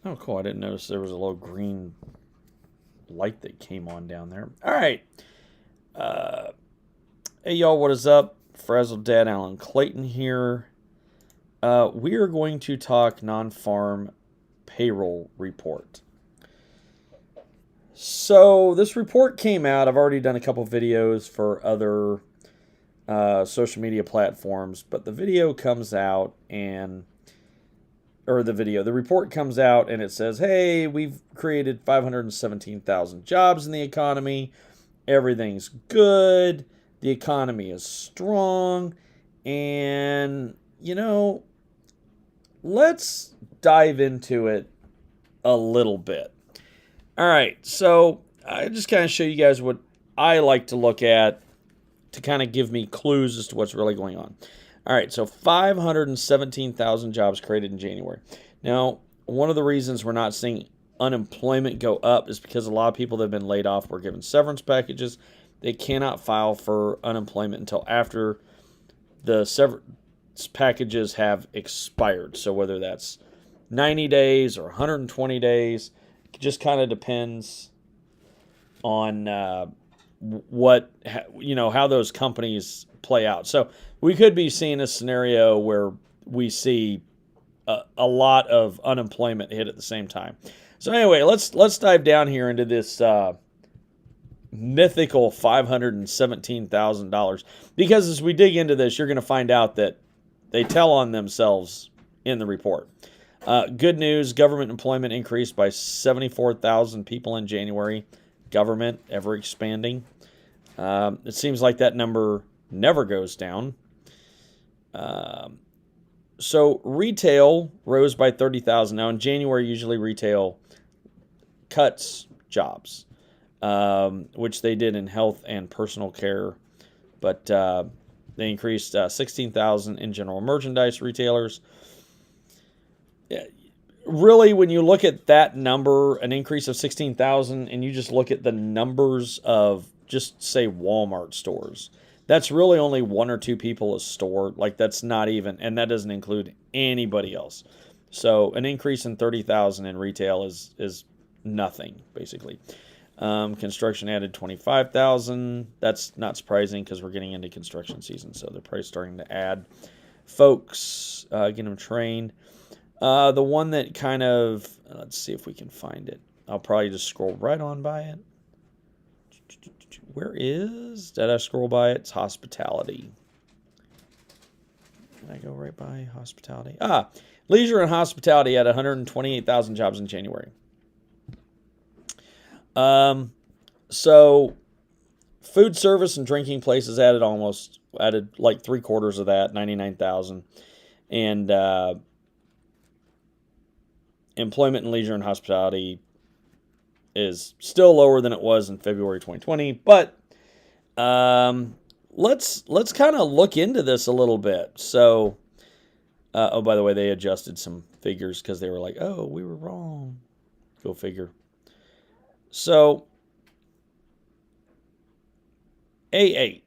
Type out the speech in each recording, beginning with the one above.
Oh, cool. I didn't notice there was a little green light that came on down there. All right. Uh, hey, y'all, what is up? Frazzled Dad Alan Clayton here. We are going to talk non-farm payroll report. So this report came out. I've already done a couple videos for other social media platforms, but the video comes out the report comes out and it says, hey, we've created 517,000 jobs in the economy. Everything's good. The economy is strong. And, let's dive into it a little bit. All right. So I just kind of show you guys what I like to look at to kind of give me clues as to what's really going on. All right, so 517,000 jobs created in January. Now, one of the reasons we're not seeing unemployment go up is because a lot of people that have been laid off were given severance packages. They cannot file for unemployment until after the severance packages have expired. So whether that's 90 days or 120 days, it just kind of depends on how those companies play out. So we could be seeing a scenario where we see a lot of unemployment hit at the same time. So anyway, let's dive down here into this mythical $517,000, because as we dig into this, you're going to find out that they tell on themselves in the report. Good news, government employment increased by 74,000 people in January. Government ever expanding. It seems like that number never goes down. So retail rose by 30,000. Now in January, usually retail cuts jobs, which they did in health and personal care. But they increased 16,000 in general merchandise retailers. Really, when you look at that number, an increase of 16,000, and you just look at the numbers of just say Walmart stores, that's really only one or two people a store. Like that's not even, and that doesn't include anybody else. So an increase in 30,000 in retail is nothing basically. Construction added 25,000. That's not surprising because we're getting into construction season, so they're probably starting to add folks, get them trained. The one that kind of, let's see if we can find it. I'll probably just scroll right on by it. Did I scroll by it? It's hospitality. Did I go right by hospitality? Leisure and hospitality had 128,000 jobs in January. So food service and drinking places added like 3/4 of that, 99,000. And, employment in leisure and hospitality is still lower than it was in February 2020, but let's kind of look into this a little bit. So, by the way, they adjusted some figures because they were like, "Oh, we were wrong." Go figure. So, A8.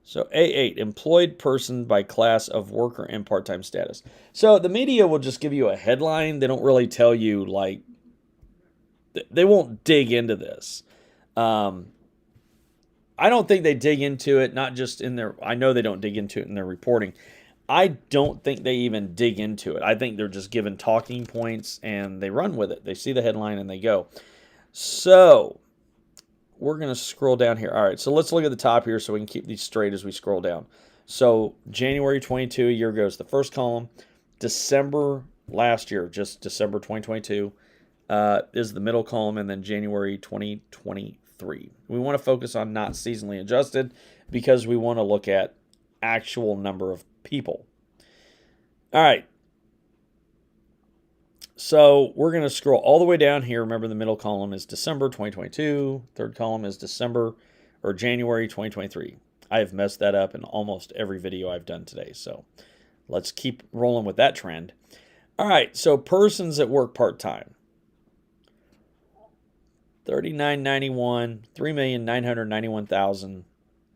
So A8, employed person by class of worker and part-time status. So the media will just give you a headline. They don't really tell you, like, they won't dig into this. I don't think they dig into it, not just in their, I know they don't dig into it in their reporting. I don't think they even dig into it. I think they're just given talking points and they run with it. They see the headline and they go. So we're going to scroll down here. All right, so let's look at the top here so we can keep these straight as we scroll down. So January 22, a year ago, is the first column. December last year, just December 2022, is the middle column, and then January 2023. We want to focus on not seasonally adjusted because we want to look at actual number of people. All right. So we're going to scroll all the way down here. Remember, the middle column is December 2022. Third column is January 2023. I have messed that up in almost every video I've done today. So let's keep rolling with that trend. All right. So persons that work part-time. 3991, 3,991,000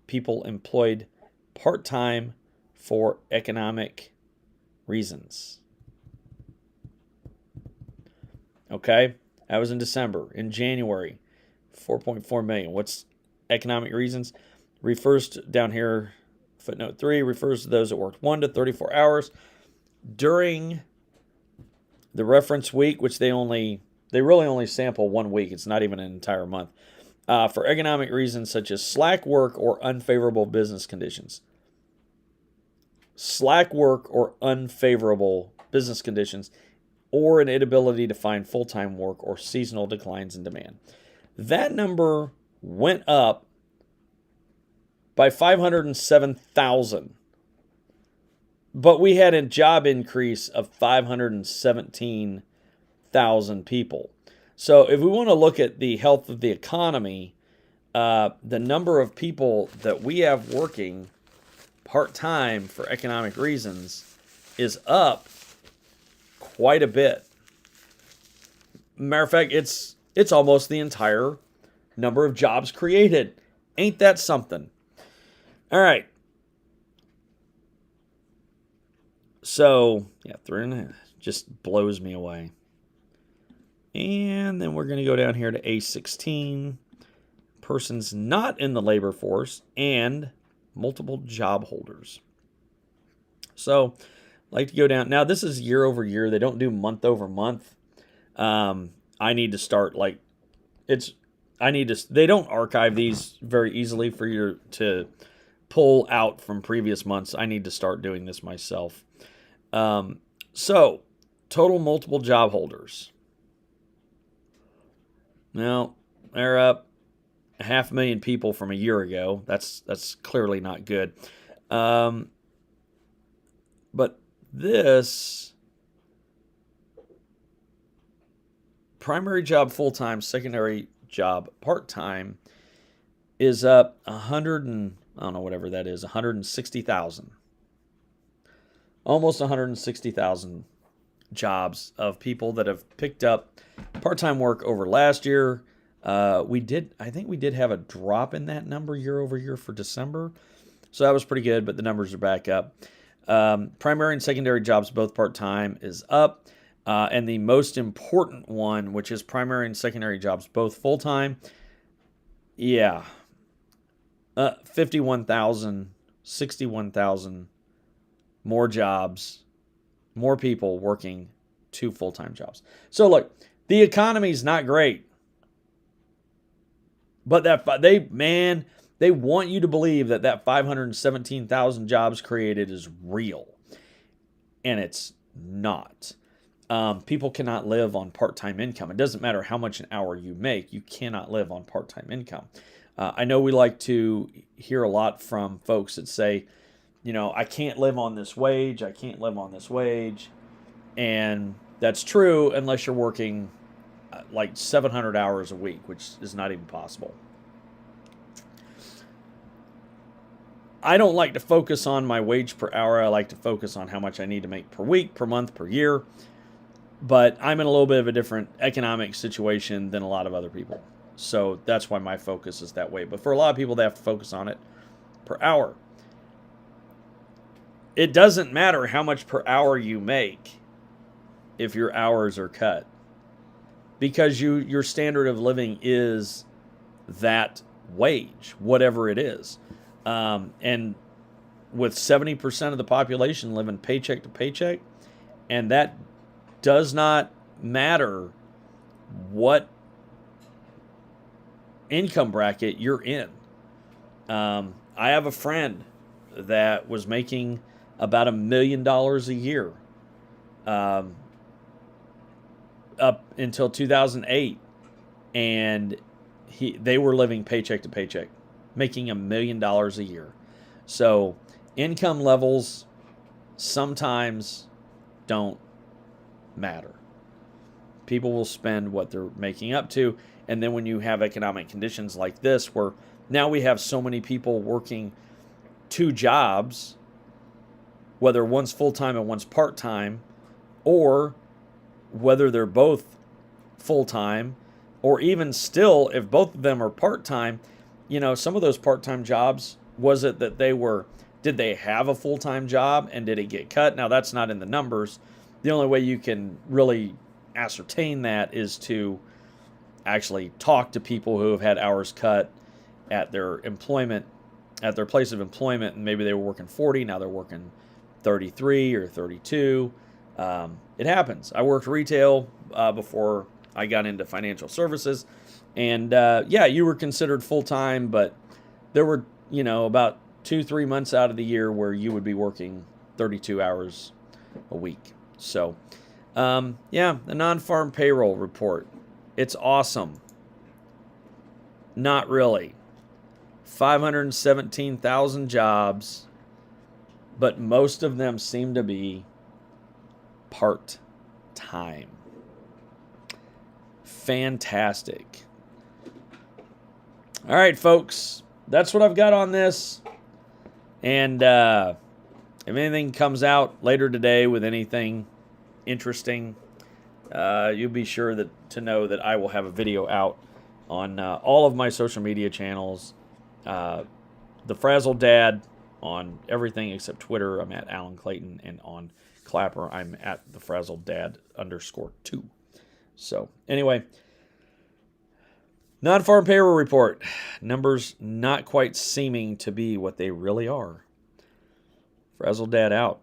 people employed part-time for economic reasons. Okay, that was in December. In January, 4.4 million. What's economic reasons? Refers to, down here, footnote 3, refers to those that worked 1 to 34 hours during the reference week, which they really only sample 1 week. It's not even an entire month. For economic reasons such as slack work or unfavorable business conditions. Slack work or unfavorable business conditions, or an inability to find full-time work or seasonal declines in demand. That number went up by 507,000. But we had a job increase of 517,000 people. So if we want to look at the health of the economy, the number of people that we have working part-time for economic reasons is up quite a bit. Matter of fact, it's almost the entire number of jobs created. Ain't that something? All right. So, yeah, 3.5 just blows me away. And then we're going to go down here to A16. Persons not in the labor force and multiple job holders. So, I like to go down. Now, this is year over year. They don't do month over month. I need to start they don't archive these very easily for you to pull out from previous months. I need to start doing this myself. So, total multiple job holders. Now, they're up 500,000 people from a year ago. That's clearly not good. But this primary job full-time, secondary job part-time is up 100 and I don't know whatever that is, 160,000. Almost 160,000 jobs of people that have picked up part-time work over last year. I think we did have a drop in that number year over year for December. So that was pretty good, but the numbers are back up. Primary and secondary jobs, both part-time, is up. And the most important one, which is primary and secondary jobs, both full-time, 51,000, 61,000 more jobs, more people working 2 full-time jobs. So look, the economy's not great. But they want you to believe that 517,000 jobs created is real. And it's not. People cannot live on part-time income. It doesn't matter how much an hour you make. You cannot live on part-time income. I know we like to hear a lot from folks that say, I can't live on this wage. I can't live on this wage. And that's true unless you're working like 700 hours a week, which is not even possible. I don't like to focus on my wage per hour. I like to focus on how much I need to make per week, per month, per year. But I'm in a little bit of a different economic situation than a lot of other people. So that's why my focus is that way. But for a lot of people, they have to focus on it per hour. It doesn't matter how much per hour you make if your hours are cut, because your standard of living is that wage, whatever it is. And with 70% of the population living paycheck to paycheck, and that does not matter what income bracket you're in. I have a friend that was making about $1 million a year up until 2008, and they were living paycheck to paycheck, making $1 million a year. So income levels sometimes don't matter. People will spend what they're making up to, and then when you have economic conditions like this, where now we have so many people working 2 jobs, whether one's full-time and one's part-time, or whether they're both full-time, or even still, if both of them are part-time, some of those part-time jobs, was it that did they have a full-time job and did it get cut? Now, that's not in the numbers. The only way you can really ascertain that is to actually talk to people who have had hours cut at their employment, at their place of employment, and maybe they were working 40, now they're working 33 or 32. It happens. I worked retail before I got into financial services, and yeah, you were considered full time, but there were, about 2-3 months out of the year where you would be working 32 hours a week. So, yeah, the non-farm payroll report. It's awesome. Not really. 517,000 jobs, but most of them seem to be part-time. Fantastic. All right, folks, that's what I've got on this. And if anything comes out later today with anything interesting, you'll be sure to know that I will have a video out on all of my social media channels. The Frazzled Dad on everything except Twitter. I'm at Alan Clayton, and on Clapper, I'm at the Frazzled Dad _2. So anyway, non-farm payroll report. Numbers not quite seeming to be what they really are. Frazzled Dad out.